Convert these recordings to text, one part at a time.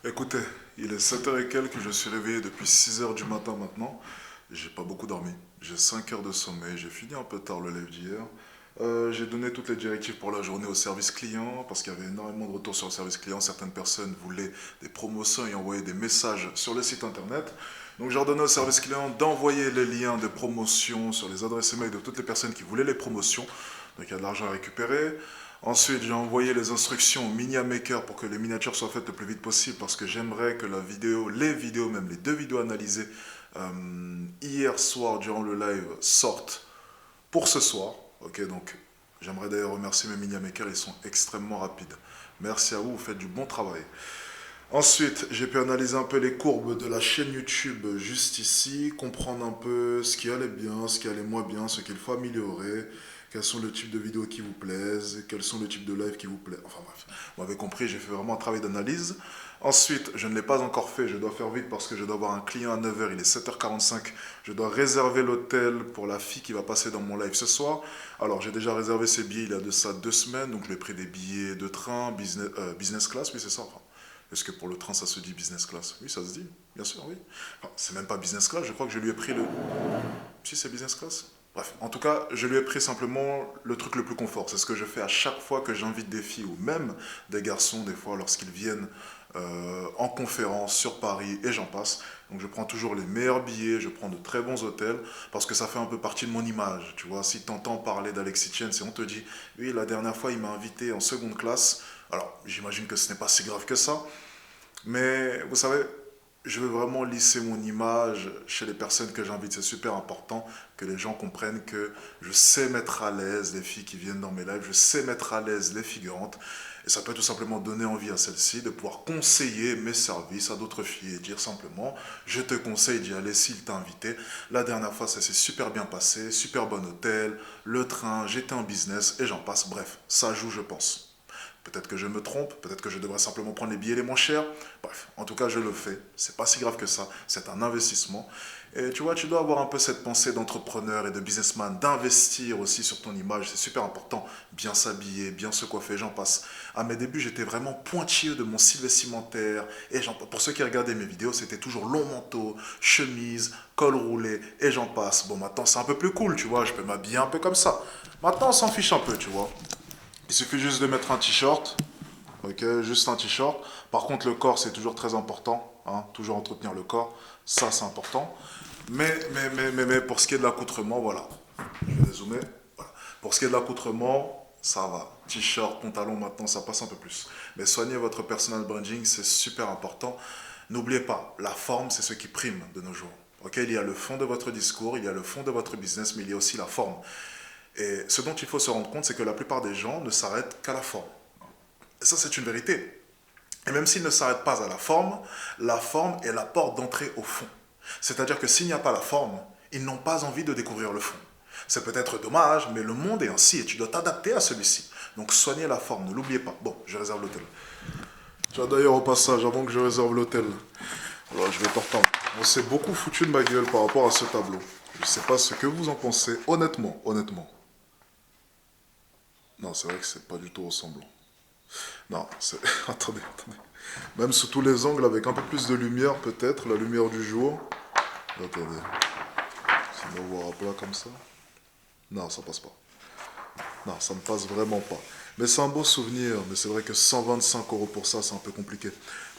Écoutez, il est 7h et quelques, je suis réveillé depuis 6h du matin maintenant. J'ai pas beaucoup dormi. J'ai 5 heures de sommeil, j'ai fini un peu tard le live d'hier. J'ai donné toutes les directives pour la journée au service client parce qu'il y avait énormément de retours sur le service client. Certaines personnes voulaient des promotions et envoyaient des messages sur le site internet. Donc j'ai ordonné au service client d'envoyer les liens de promotions sur les adresses email de toutes les personnes qui voulaient les promotions. Donc il y a de l'argent à récupérer. Ensuite, j'ai envoyé les instructions au Minia Maker pour que les miniatures soient faites le plus vite possible parce que j'aimerais que la vidéo, les vidéos, même les deux vidéos analysées hier soir durant le live sortent pour ce soir. Ok, donc j'aimerais d'ailleurs remercier mes Minia Makers, ils sont extrêmement rapides. Merci à vous, vous faites du bon travail. Ensuite, j'ai pu analyser un peu les courbes de la chaîne YouTube juste ici, comprendre un peu ce qui allait bien, ce qui allait moins bien, ce qu'il faut améliorer, quels sont les types de vidéos qui vous plaisent, quels sont les types de lives qui vous plaisent. Enfin bref, vous m'avez compris, j'ai fait vraiment un travail d'analyse. Ensuite, je ne l'ai pas encore fait, je dois faire vite parce que je dois avoir un client à 9h, il est 7h45. Je dois réserver l'hôtel pour la fille qui va passer dans mon live ce soir. Alors, j'ai déjà réservé ses billets il y a de ça 2 semaines, donc je lui ai pris des billets de train, business class, oui c'est ça. Enfin, est-ce que pour le train ça se dit business class? Oui, ça se dit, bien sûr, oui. Enfin, c'est même pas business class, je crois que je lui ai pris le. Si c'est business class? Bref, en tout cas, je lui ai pris simplement le truc le plus confort. C'est ce que je fais à chaque fois que j'invite des filles ou même des garçons, des fois, lorsqu'ils viennent en conférence sur Paris et j'en passe. Donc je prends toujours les meilleurs billets, je prends de très bons hôtels parce que ça fait un peu partie de mon image. Tu vois, si tu entends parler d'Alexis Chen, si on te dit, oui, la dernière fois, il m'a invité en seconde classe. Alors, j'imagine que ce n'est pas si grave que ça, mais vous savez, je veux vraiment lisser mon image chez les personnes que j'invite. C'est super important que les gens comprennent que je sais mettre à l'aise les filles qui viennent dans mes lives, je sais mettre à l'aise les figurantes. Et ça peut tout simplement donner envie à celles-ci de pouvoir conseiller mes services à d'autres filles et dire simplement, je te conseille d'y aller s'il t'a invité. La dernière fois, ça s'est super bien passé, super bon hôtel, le train, j'étais en business et j'en passe. Bref, ça joue, je pense. Peut-être que je me trompe, peut-être que je devrais simplement prendre les billets les moins chers. Bref, en tout cas, je le fais. C'est pas si grave que ça. C'est un investissement. Et tu vois, tu dois avoir un peu cette pensée d'entrepreneur et de businessman, d'investir aussi sur ton image. C'est super important. Bien s'habiller, bien se coiffer, j'en passe. À mes débuts, j'étais vraiment pointilleux de mon style vestimentaire. Et pour ceux qui regardaient mes vidéos, c'était toujours long manteau, chemise, col roulé, et j'en passe. Bon, maintenant, c'est un peu plus cool, tu vois. Je peux m'habiller un peu comme ça. Maintenant, on s'en fiche un peu, tu vois. Il suffit juste de mettre un t-shirt, ok, juste un t-shirt. Par contre, le corps, c'est toujours très important, hein, toujours entretenir le corps, ça c'est important. Mais pour ce qui est de l'accoutrement, voilà, je vais zoomer, voilà. Pour ce qui est de l'accoutrement, ça va. T-shirt, pantalon, maintenant, ça passe un peu plus. Mais soignez votre personal branding, c'est super important. N'oubliez pas, la forme, c'est ce qui prime de nos jours. Ok, il y a le fond de votre discours, il y a le fond de votre business, mais il y a aussi la forme. Et ce dont il faut se rendre compte, c'est que la plupart des gens ne s'arrêtent qu'à la forme. Et ça, c'est une vérité. Et même s'ils ne s'arrêtent pas à la forme est la porte d'entrée au fond. C'est-à-dire que s'il n'y a pas la forme, ils n'ont pas envie de découvrir le fond. C'est peut-être dommage, mais le monde est ainsi et tu dois t'adapter à celui-ci. Donc soignez la forme, ne l'oubliez pas. Bon, je réserve l'hôtel. Tu as d'ailleurs au passage, avant que je réserve l'hôtel, alors je vais t'en reprendre. On s'est beaucoup foutu de ma gueule par rapport à ce tableau. Je ne sais pas ce que vous en pensez, honnêtement, honnêtement. Non, c'est vrai que c'est pas du tout ressemblant. Non, c'est... attendez, attendez. Même sous tous les angles, avec un peu plus de lumière, peut-être, la lumière du jour. Attendez. Si on va voir à plat comme ça. Non, ça passe pas. Non, ça ne passe vraiment pas. Mais c'est un beau souvenir. Mais c'est vrai que 125 euros pour ça, c'est un peu compliqué.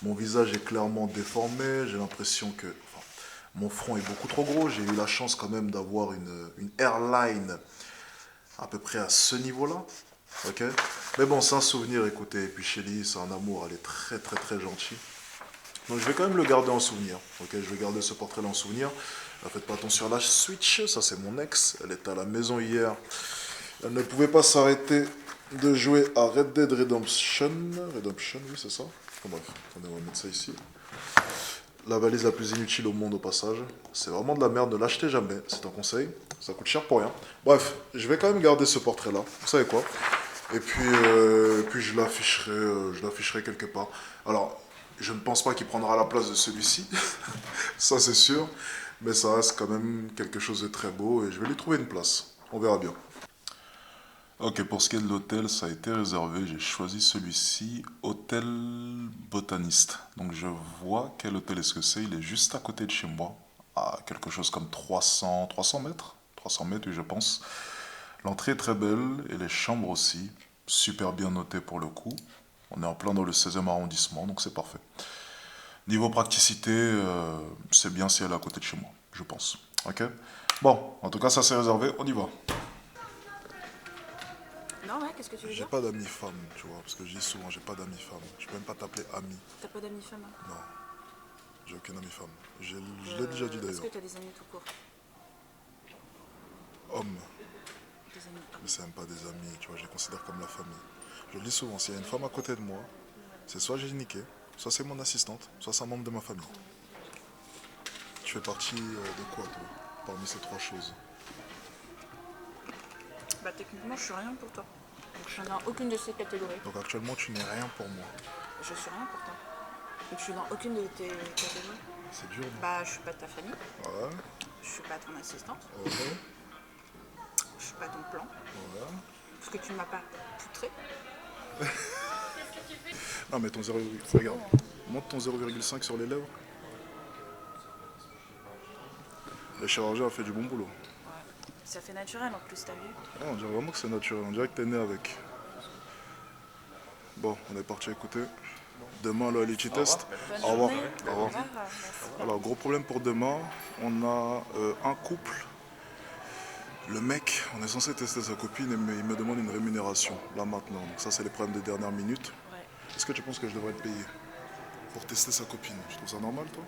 Mon visage est clairement déformé. J'ai l'impression que... enfin, mon front est beaucoup trop gros. J'ai eu la chance quand même d'avoir une airline à peu près à ce niveau-là. Ok. Mais bon, c'est un souvenir, écoutez. Et puis Shelly, c'est un amour, elle est très très très gentille. Donc je vais quand même le garder en souvenir. Ok, je vais garder ce portrait-là en souvenir. Faites pas attention à la Switch, ça c'est mon ex. Elle était à la maison hier. Elle ne pouvait pas s'arrêter de jouer à Red Dead Redemption. Redemption, oui, c'est ça. Enfin, bref, attendez, on va mettre ça ici. La valise la plus inutile au monde au passage. C'est vraiment de la merde, ne l'achetez jamais, c'est un conseil. Ça coûte cher pour rien. Bref, je vais quand même garder ce portrait-là. Vous savez quoi? Et puis je l'afficherai quelque part. Alors, je ne pense pas qu'il prendra la place de celui-ci, ça c'est sûr, mais ça reste quand même quelque chose de très beau et je vais lui trouver une place. On verra bien. Ok, pour ce qui est de l'hôtel, ça a été réservé. J'ai choisi celui-ci, Hôtel Botaniste. Donc je vois quel hôtel est-ce que c'est. Il est juste à côté de chez moi, à quelque chose comme 300 mètres. 300 mètres, oui, je pense. L'entrée est très belle et les chambres aussi. Super bien notées pour le coup. On est en plein dans le 16e arrondissement, donc c'est parfait. Niveau praticité, c'est bien si elle est à côté de chez moi, je pense. Ok? Bon, en tout cas, ça c'est réservé, on y va. Non, ouais, qu'est-ce que tu veux J'ai dire? pas d'amis femmes, tu vois, parce que je dis souvent, j'ai pas d'amis femmes. Je peux même pas t'appeler ami. T'as pas d'amis femmes, hein? Non, j'ai aucune amie femme. Je l'ai déjà dit Est-ce d'ailleurs. que t'as des amis tout court? Homme, Des amis hommes. mais c'est même pas des amis, tu vois, je les considère comme la famille. Je le dis souvent, s'il y a une femme à côté de moi, c'est soit j'ai niqué, soit c'est mon assistante, soit c'est un membre de ma famille. Tu fais partie de quoi, toi, parmi ces trois choses? Bah, techniquement, je suis rien pour toi. Donc, je suis dans aucune de ces catégories. Donc actuellement, tu n'es rien pour moi. Je suis rien pour toi. Donc, je suis dans aucune de tes catégories. C'est dur, non? Bah, je suis pas de ta famille. Ouais, Je suis pas ton assistante. ouais, Je suis pas ton plan. ouais. Parce que tu ne m'as pas poutré. Non, mais ton 0, regarde, monte ton 0,5 sur les lèvres. Le chirurgien a fait du bon boulot. Ça fait naturel en plus, t'as vu? Ouais, on dirait vraiment que c'est naturel, on dirait que t'es né avec. Bon, on est parti écouter. Demain, le Litchi Test. Bonne Au revoir. journée. Au revoir. Merci. Alors, gros problème pour demain. On a un couple. Le mec, on est censé tester sa copine, mais il me demande une rémunération, là maintenant. Donc ça, c'est les problèmes des dernières minutes. Ouais. Est-ce que tu penses que je devrais te payer pour tester sa copine? Tu trouves ça normal, toi?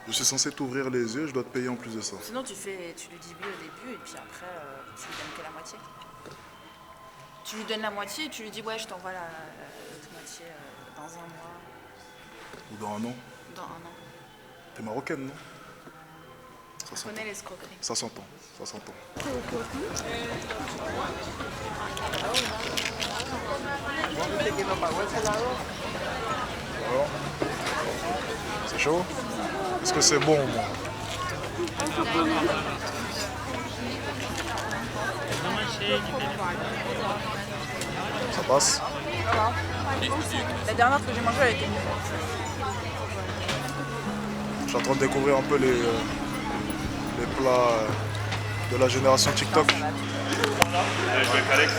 Je suis censé t'ouvrir les yeux, je dois te payer en plus de ça. Sinon, tu lui dis oui au début et puis après, tu lui donnes que la moitié. Tu lui donnes la moitié et tu lui dis ouais, je t'envoie l'autre moitié dans un mois, Ou dans un an. dans un an. T'es marocaine, non? Ça On s'entend. connaît l'escroquerie. Ça s'entend. Ça s'entend. Alors, c'est chaud? Est-ce que c'est bon au moins? Ça passe? La dernière que j'ai mangée, elle était nulle. Je suis en train de découvrir un peu les plats de la génération TikTok. Allez, jouer avec Alex.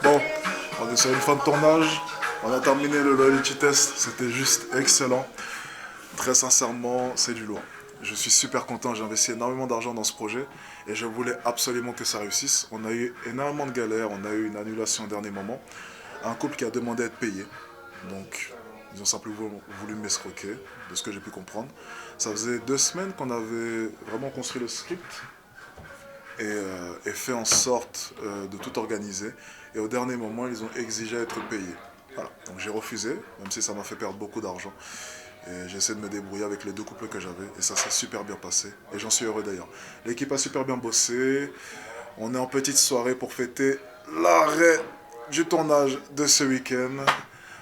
Bon, on est sur une fin de tournage. On a terminé le loyalty test. C'était juste excellent. Très sincèrement, c'est du lourd. Je suis super content. J'ai investi énormément d'argent dans ce projet et je voulais absolument que ça réussisse. On a eu énormément de galères. On a eu une annulation au dernier moment. Un couple qui a demandé à être payé. Donc, ils ont simplement voulu m'escroquer, de ce que j'ai pu comprendre. Ça faisait 2 semaines qu'on avait vraiment construit le script et fait en sorte de tout organiser. Et au dernier moment, ils ont exigé à être payés. Voilà. Donc j'ai refusé, même si ça m'a fait perdre beaucoup d'argent. Et j'ai essayé de me débrouiller avec les 2 couples que j'avais. Et ça s'est super bien passé. Et j'en suis heureux d'ailleurs. L'équipe a super bien bossé. On est en petite soirée pour fêter l'arrêt du tournage de ce week-end.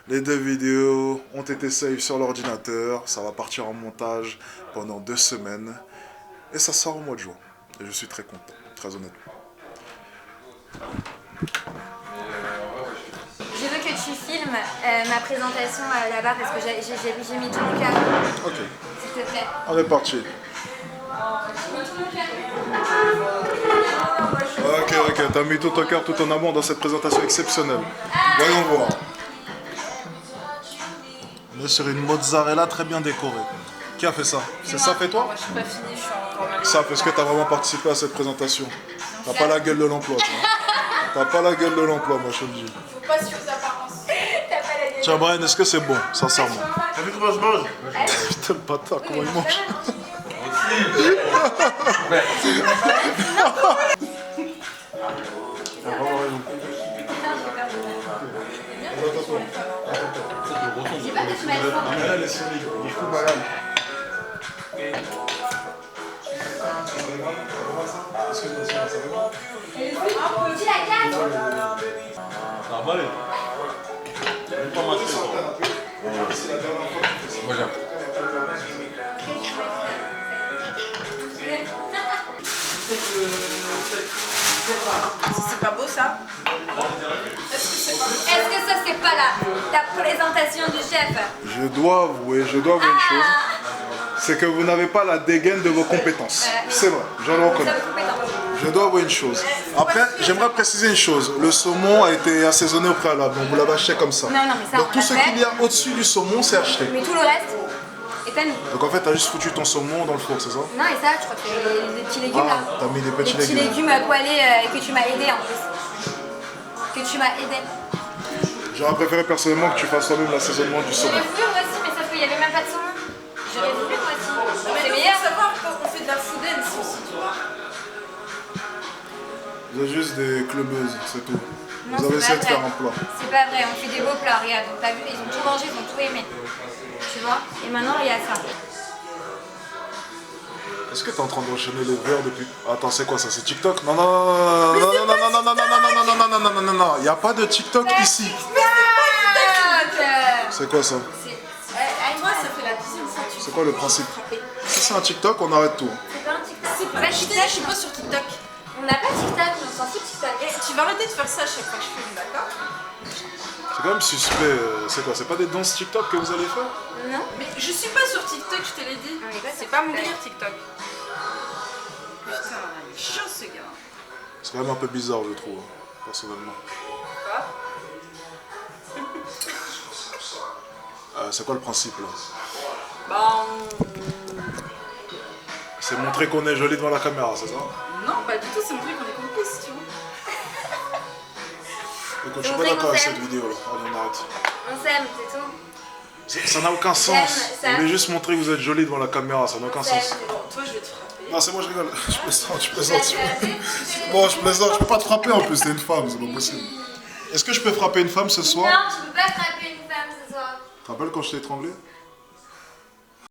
Les 2 vidéos ont été save sur l'ordinateur. Ça va partir en montage pendant 2 semaines. Et ça sort au mois de juin. Et je suis très content, très honnêtement. Je veux que tu filmes ma présentation là-bas parce que j'ai mis tout mon cœur. Ok, S'il te plaît. on est parti. J'ai mis tout mon cœur. Ok, t'as mis tout ton cœur, tout ton amour dans cette présentation exceptionnelle. Voyons voir. On est sur une mozzarella très bien décorée. Qui a fait ça? C'est ça fait toi? Moi, je suis pas finie, je suis encore mal. Ça, est-ce que t'as vraiment participé à cette présentation? T'as pas la gueule de l'emploi, toi. T'as pas la gueule de l'emploi, moi, je te le dis. Faut pas sur les apparences. T'as pas la gueule. Tiens, Brian, est-ce que c'est bon, sincèrement? T'as vu comment je mange? Putain, le bâtard, comment il mange? J'ai pas que tu m'as dit fort. Elle est solide, il est fou malade. Dis la carte. Ça va aller. J'ai pas mâché, ça. Moi, j'aime. C'est pas beau ça? Est-ce que ça c'est pas la présentation du chef? Je dois avouer une chose. C'est que vous n'avez pas la dégaine de vos compétences. C'est vrai, je le reconnais. Je dois avouer une chose. Après, j'aimerais préciser une chose. Le saumon a été assaisonné au préalable, donc vous l'avez acheté comme ça. Non, mais ça, donc on tout l'a ce fait. qu'il y a au-dessus du saumon, c'est acheté. Mais tout le reste est à nous. Donc en fait, t'as juste foutu ton saumon dans le four, c'est ça? Non, et ça, je crois que c'est les petits légumes là. Ah, t'as mis des petits Les petits légumes. légumes poêlés que tu m'as aidé en plus. Que tu m'as aidé. J'aurais préféré personnellement que tu fasses toi-même l'assaisonnement du saumon. J'aurais voulu moi aussi, mais sauf qu'il n'y avait même pas de saumon. J'aurais voulu moi aussi. Mais C'est il meilleur. faut savoir qu'on fait de la food dance aussi, tu vois. Vous êtes juste des clubeuses, c'est tout. Non, Vous avez c'est essayé pas de faire vrai. un plat. C'est pas vrai, on fait des beaux plats, regarde. Donc t'as vu, ils ont tout mangé, ils ont tout aimé. Tu vois? Et maintenant, il y a ça. Est-ce que t'es en train d'enchaîner les verres depuis... Attends, c'est quoi ça? C'est TikTok? Non, non, non, non, non, non, non, non, non, non, non, non, non, non, non, non, non, non, il n'y a pas de TikTok ici. C'est quoi ça? Toi, ça fait la deuxième fois que tu C'est quoi le principe? frapper. Si c'est un TikTok, on arrête tout. C'est pas un TikTok. C'est pas TikTok, je suis pas sur TikTok. On n'a pas TikTok, on s'en fout de TikTok. Et tu vas arrêter de faire ça à chaque fois que je filme, d'accord? C'est quand même suspect. C'est quoi? C'est pas des danses TikTok que vous allez faire? Non. Mais je suis pas sur TikTok, je te l'ai dit. On est pas C'est sur pas mon TikTok. délire TikTok. Putain, il est chiant ce gars. C'est quand même un peu bizarre, je trouve, personnellement. Quoi? C'est quoi le principe là? Bah, C'est montrer qu'on est joli devant la caméra, c'est ça? non, pas du tout, c'est montrer qu'on est complices, tu vois. Écoute, je suis pas montrer d'accord qu'on avec s'aime. cette vidéo là. Allez, on arrête. On s'aime, c'est tout. Ça n'a aucun sens. ça. Vous voulez juste montrer que vous êtes joli devant la caméra, ça n'a aucun s'aime, sens. c'est tout. Bon, toi, je vais te frapper. Non, c'est moi, je rigole. Je plaisante, je Tu plaisante. vas Bon, je plaisante, je peux pas te frapper en plus, t'es une femme, c'est pas possible. Est-ce que je peux frapper une femme ce soir? Non, tu peux pas frapper une femme ce soir. Tu te rappelles quand je t'ai étranglé?